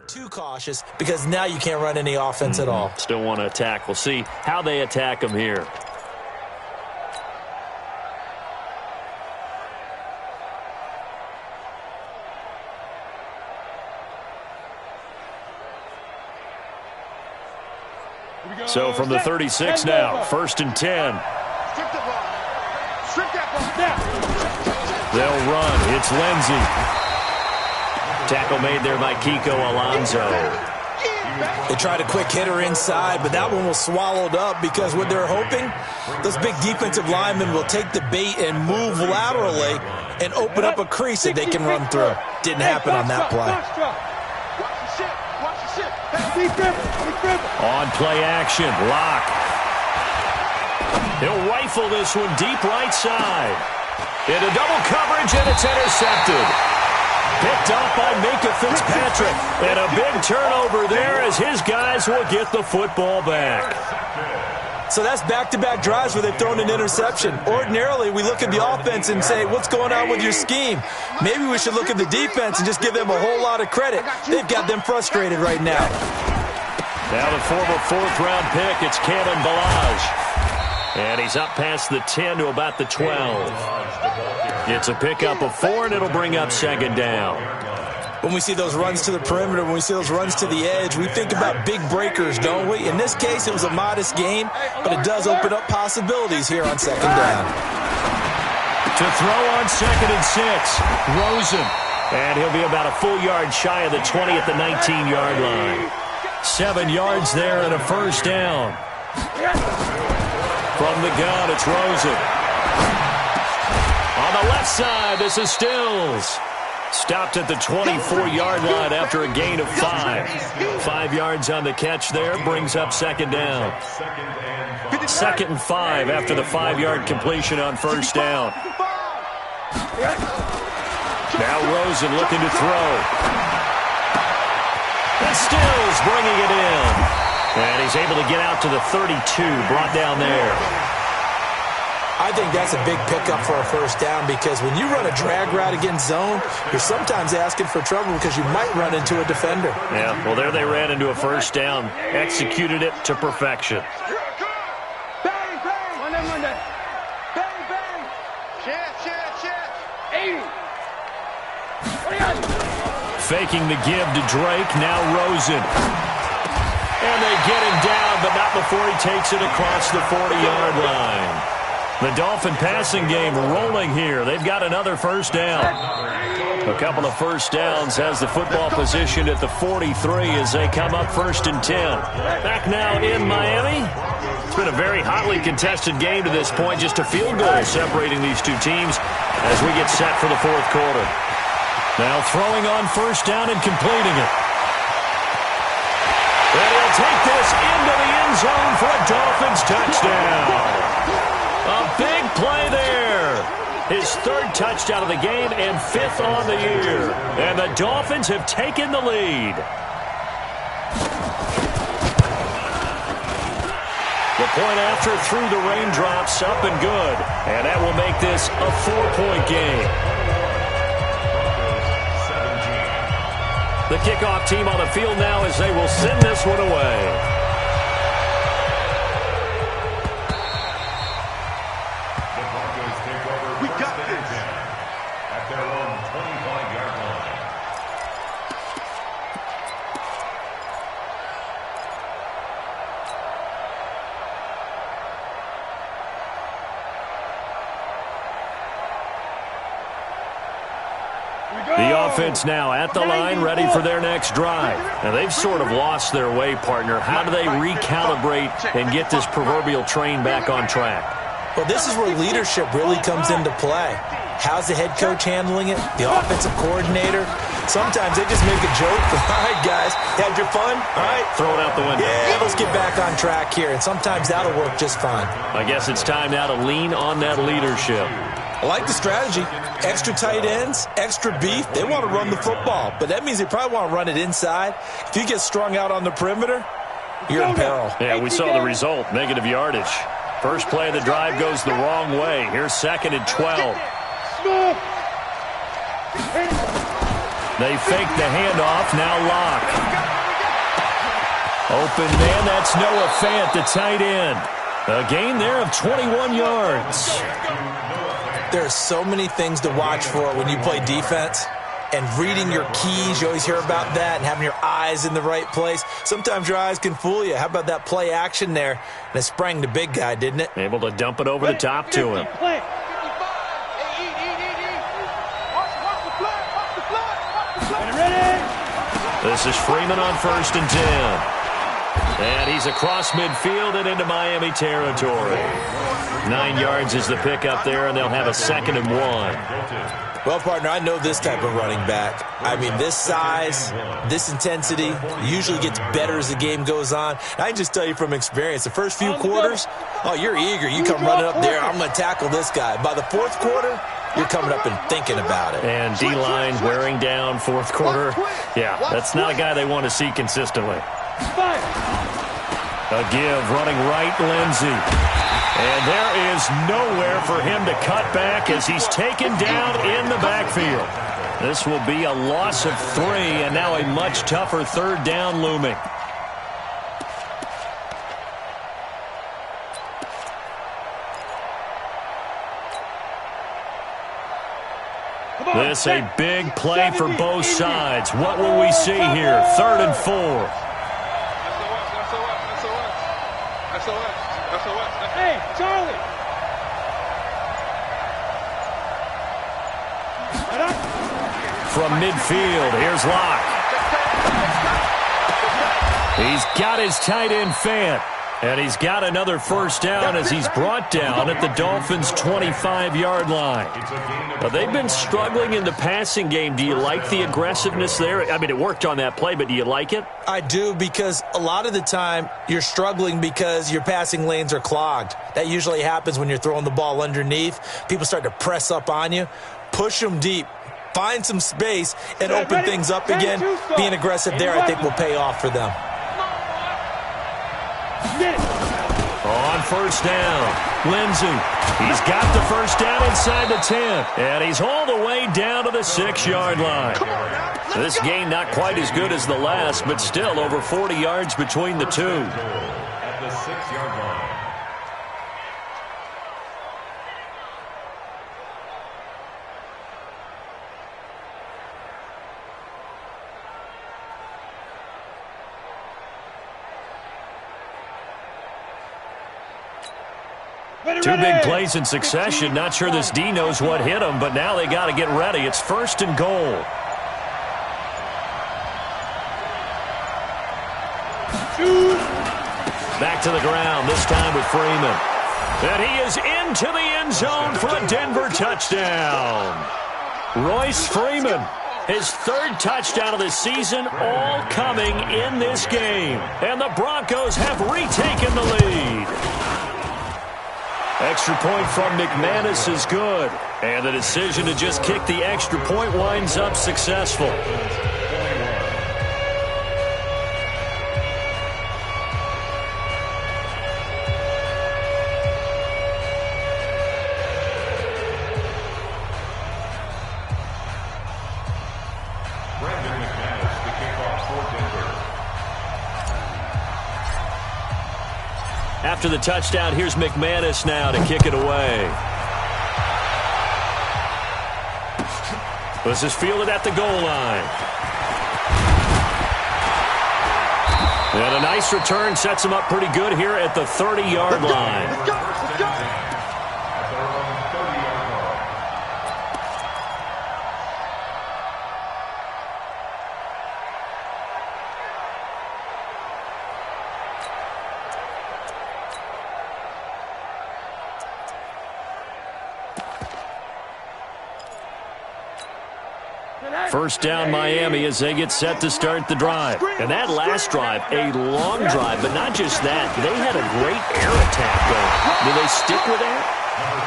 Too cautious because now you can't run any offense at all. Still want to attack. We'll see how they attack them here. So from the 36 now, 1st and 10. They'll run. It's Lindsey. Tackle made there by Kiko Alonso. They tried a quick hitter inside, but that one was swallowed up because what they're hoping, those big defensive linemen will take the bait and move laterally and open up a crease that they can run through. Didn't happen on that play. On play action, Lock. He'll rifle this one deep right side. Into double coverage, and it's intercepted. Picked off by Minkah Fitzpatrick. And a big turnover there as his guys will get the football back. So that's back-to-back drives where they've thrown an interception. Ordinarily, we look at the offense and say, what's going on with your scheme? Maybe we should look at the defense and just give them a whole lot of credit. They've got them frustrated right now. Now the former 4th-round pick, it's Cannon Balaj. And he's up past the 10 to about the 12. It's a pickup of 4, and it'll bring up 2nd down. When we see those runs to the perimeter, when we see those runs to the edge, we think about big breakers, don't we? In this case, it was a modest gain, but it does open up possibilities here on 2nd down. To throw on 2nd and 6, Rosen. And he'll be about a full yard shy of the 20 at the 19-yard line. 7 yards there and a 1st down. From the gun, it's Rosen. On the left side, this is Stills. Stopped at the 24-yard line after a gain of 5. 5 yards on the catch there, brings up 2nd down. 2nd and 5 after the 5-yard completion on 1st down. Now Rosen looking to throw. And Stills bringing it in. And he's able to get out to the 32, brought down there. I think that's a big pickup for a 1st down because when you run a drag route against zone, you're sometimes asking for trouble because you might run into a defender. Yeah, well, there they ran into a 1st down, executed it to perfection. Bang, bang. One day. Bang, bang. Check. 80. Faking the give to Drake, now Rosen. And they get him down, but not before he takes it across the 40-yard line. The Dolphin passing game rolling here. They've got another 1st down. A couple of 1st downs has the football position at the 43 as they come up 1st and 10. Back now in Miami. It's been a very hotly contested game to this point. Just a field goal separating these two teams as we get set for the 4th quarter. Now throwing on 1st down and completing it. And he'll take this into the end zone for a Dolphins touchdown. A big play there. His 3rd touchdown of the game and 5th on the year. And the Dolphins have taken the lead. The point after through the raindrops, up and good. And that will make this a 4-point game. The kickoff team on the field now as they will send this one away. The offense now at the line, ready for their next drive. Now, they've sort of lost their way, partner. How do they recalibrate and get this proverbial train back on track? Well, this is where leadership really comes into play. How's the head coach handling it? The offensive coordinator? Sometimes they just make a joke. All right, guys, had your fun? All right. Throw it out the window. Yeah, let's get back on track here. And sometimes that'll work just fine. I guess it's time now to lean on that leadership. I like the strategy. Extra tight ends, extra beef. They want to run the football, but that means they probably want to run it inside. If you get strung out on the perimeter, you're in peril. Yeah, we saw the result, negative yardage. First play of the drive goes the wrong way. Here's 2nd and 12. They fake the handoff, now Locke. Open man, that's Noah Fant, the tight end. A gain there of 21 yards. There are so many things to watch for when you play defense. And reading your keys, you always hear about that, and having your eyes in the right place. Sometimes your eyes can fool you. How about that play action there? And it sprang the big guy, didn't it? Able to dump it over the top to him. This is Freeman on 1st and 10. And he's across midfield and into Miami territory. 9 yards is the pickup there, and they'll have a 2nd and 1. Well, partner, I know this type of running back. I mean, this size, this intensity usually gets better as the game goes on. I can just tell you from experience, the first few quarters, oh, you're eager. You come running up there, I'm going to tackle this guy. By the 4th quarter, you're coming up and thinking about it. And D-line wearing down 4th quarter. Yeah, that's not a guy they want to see consistently. A give running right, Lindsey. And there is nowhere for him to cut back as he's taken down in the backfield. This will be a loss of 3, and now a much tougher 3rd down looming. This a big play for both sides. What will we see here? 3rd and 4. Hey, Charlie! From midfield, here's Locke. He's got his tight end Fant. And he's got another 1st down as he's brought down at the Dolphins' 25-yard line. Now, they've been struggling in the passing game. Do you like the aggressiveness there? I mean, it worked on that play, but do you like it? I do, because a lot of the time you're struggling because your passing lanes are clogged. That usually happens when you're throwing the ball underneath. People start to press up on you. Push them deep. Find some space and open things up again. Being aggressive there, I think, will pay off for them. On 1st down, Lindsey. He's got the 1st down inside the 10. And he's all the way down to the 6-yard line. This gain not quite as good as the last, but still over 40 yards between the two. At the 6-yard line. Two big plays in succession. Not sure this D knows what hit him, but now they got to get ready. It's 1st and goal. Back to the ground, this time with Freeman. And he is into the end zone for a Denver touchdown. Royce Freeman, his 3rd touchdown of the season, all coming in this game. And the Broncos have retaken the lead. Extra point from McManus is good. And the decision to just kick the extra point winds up successful. After the touchdown, here's McManus now to kick it away. This is fielded at the goal line. And a nice return sets him up pretty good here at the 30-yard line. Let's go. First down, Miami, as they get set to start the drive. And that last drive, a long drive, but not just that. They had a great air attack going. Do they stick with that?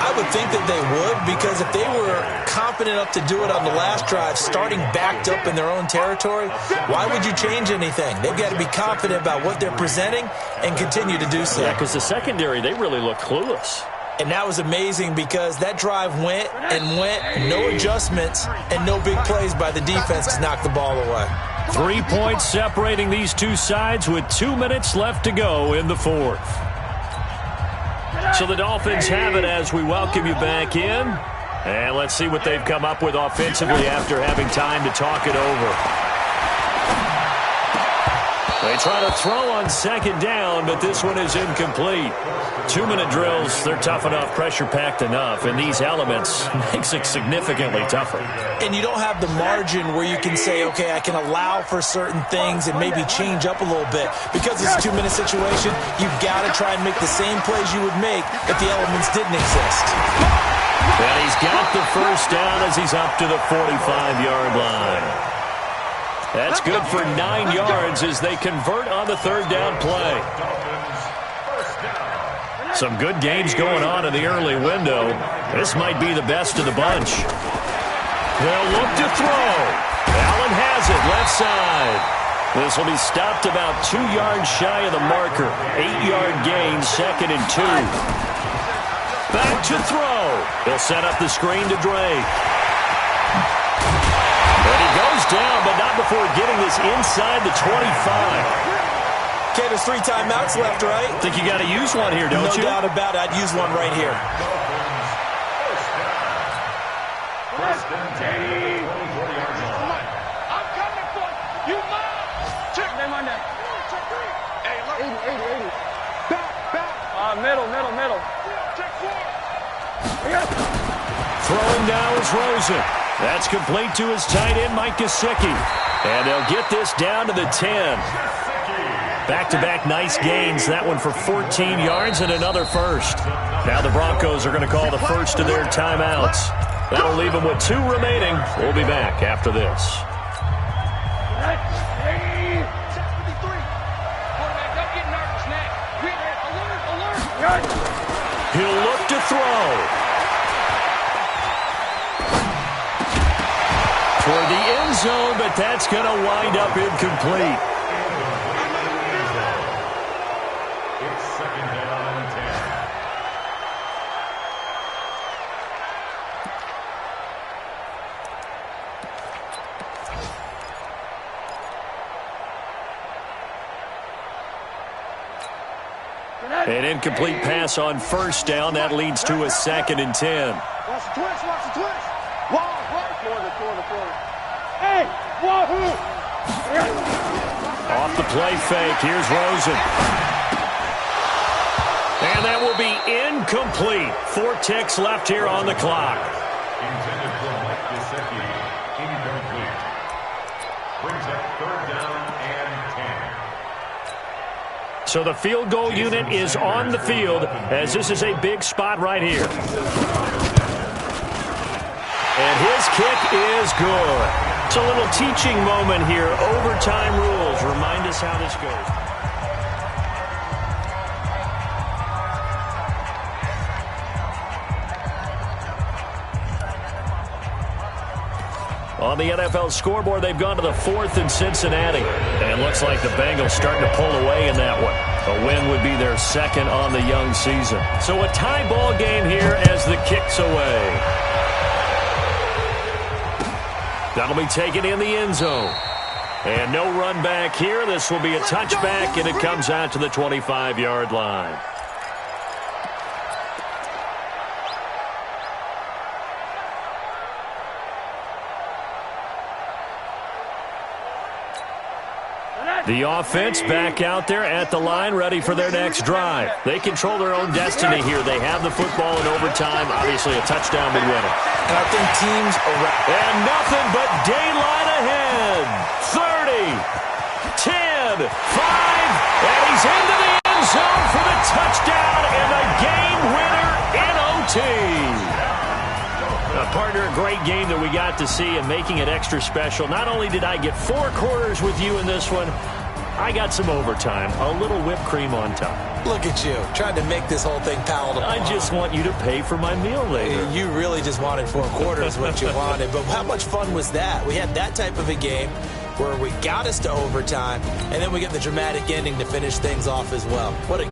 I would think that they would, because if they were confident enough to do it on the last drive, starting backed up in their own territory, why would you change anything? They've got to be confident about what they're presenting and continue to do so. Yeah, because the secondary, they really look clueless. And that was amazing because that drive went and went, no adjustments, and no big plays by the defense to knock the ball away. 3 points separating these two sides with 2 minutes left to go in the fourth. So the Dolphins have it as we welcome you back in. And let's see what they've come up with offensively after having time to talk it over. They try to throw on second down, but this one is incomplete. 2-minute drills, they're tough enough, pressure-packed enough, and these elements makes it significantly tougher. And you don't have the margin where you can say, okay, I can allow for certain things and maybe change up a little bit. Because it's a 2-minute situation, you've got to try and make the same plays you would make if the elements didn't exist. And he's got the first down as he's up to the 45-yard line. That's good for 9 yards as they convert on the third down play. Some good gains going on in the early window. This might be the best of the bunch. They'll look to throw. Allen has it left side. This will be stopped about 2 yards shy of the marker. 8-yard gain, 2nd and 2. Back to throw. He'll set up the screen to Drake. And he goes down, but not before getting this inside the 25. Okay, there's 3 timeouts left, right? Think you got to use one here, don't you? No doubt about it. I'd use one right here. First and 10. I'm coming for you. You must. Check them on that. Hey, look. 80. Back. Middle. Check 4. Throwing now is Rosen. That's complete to his tight end, Mike Gesicki. And they'll get this down to the 10. Back-to-back nice gains. That one for 14 yards and another first. Now the Broncos are going to call the first of their timeouts. That'll leave them with 2 remaining. We'll be back after this. He'll look to throw. Toward the end zone, but that's going to wind up incomplete. It's 2nd down and 10. An incomplete pass on first down. That leads to a 2nd and 10. Watch the twist. Wall, corner. Hey, wahoo! Off the play fake. Here's Rosen. And that will be incomplete. 4 ticks left here on the clock. Intended for Mike Gesicki. Incomplete. Brings up 3rd down and 10. So the field goal unit is on the field as this is a big spot right here. And his kick is good. It's a little teaching moment here. Overtime rules. Remind us how this goes. On the NFL scoreboard, they've gone to the 4th in Cincinnati. And it looks like the Bengals starting to pull away in that one. A win would be their 2nd on the young season. So a tie ball game here as the kick's away. That'll be taken in the end zone. And no run back here. This will be a touchback, and it comes out to the 25-yard line. The offense back out there at the line, ready for their next drive. They control their own destiny here. They have the football in overtime. Obviously, a touchdown would win it. And I think teams around. And nothing but daylight ahead. 30, 10, 5, and he's into the end zone for the touchdown and the game winner in OT. Partner, a great game that we got to see and making it extra special. Not only did I get 4 quarters with you in this one, I got some overtime, a little whipped cream on top. Look at you, trying to make this whole thing palatable. I just want you to pay for my meal later. You really just wanted 4 quarters, what you wanted. But how much fun was that? We had that type of a game where we got us to overtime, and then we get the dramatic ending to finish things off as well. What a